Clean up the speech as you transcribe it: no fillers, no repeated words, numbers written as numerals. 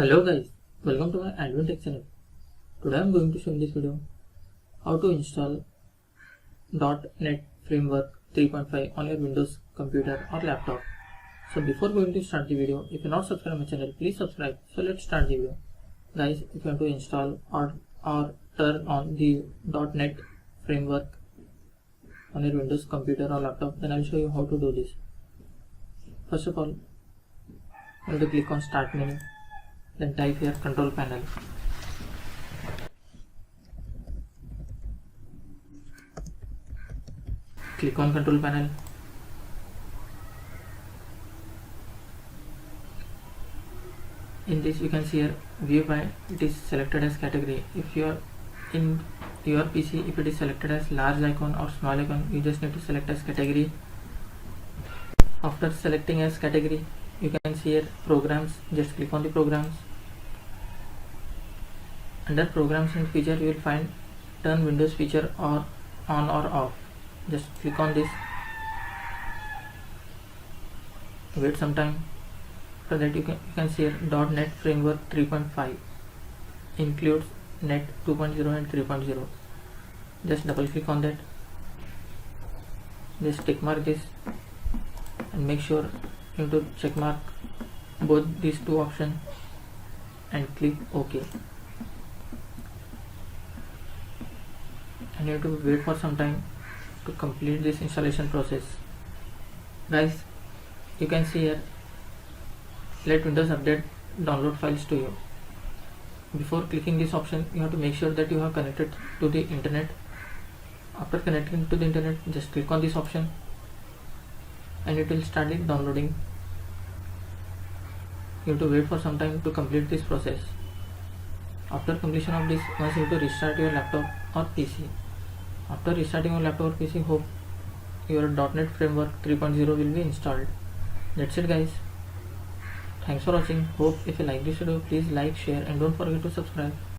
Hello guys, welcome to my Advent Tech channel. Today I am going to show in this video how to install .NET Framework 3.5 on your Windows computer or laptop. So before going to start the video, if you are not subscribed to my channel, please subscribe. So let's start the video. Guys, if you want to install or turn on the .NET Framework on your Windows computer or laptop, then I will show you how to do this. First of all, you have to click on Start menu. Then type here Control Panel. Click on Control Panel. In this you can see here View by, it is selected as category. If you are in your PC, if it is selected as large icon or small icon, you just need to select as category. After selecting as category, you can see here Programs. Just click on the Programs. Under Programs and Feature, you will find Turn Windows Feature or on or off. Just click on this. Wait some time. After that, you can see here .NET Framework 3.5 includes .NET 2.0 and 3.0. Just double click on that. Just tick mark this and make sure you have to check mark both these two options and click OK. And you have to wait for some time to complete this installation process. Guys, you can see here let Windows Update download files to you. Before clicking this option, you have to make sure that you have connected to the internet. After connecting to the internet, just click on this option and it will start it downloading. You have to wait for some time to complete this process. After completion of this, once you have to restart your laptop or PC. After restarting your laptop or PC, hope your .NET Framework 3.0 will be installed. That's it guys. Thanks for watching. Hope if you like this video, please like, share and don't forget to subscribe.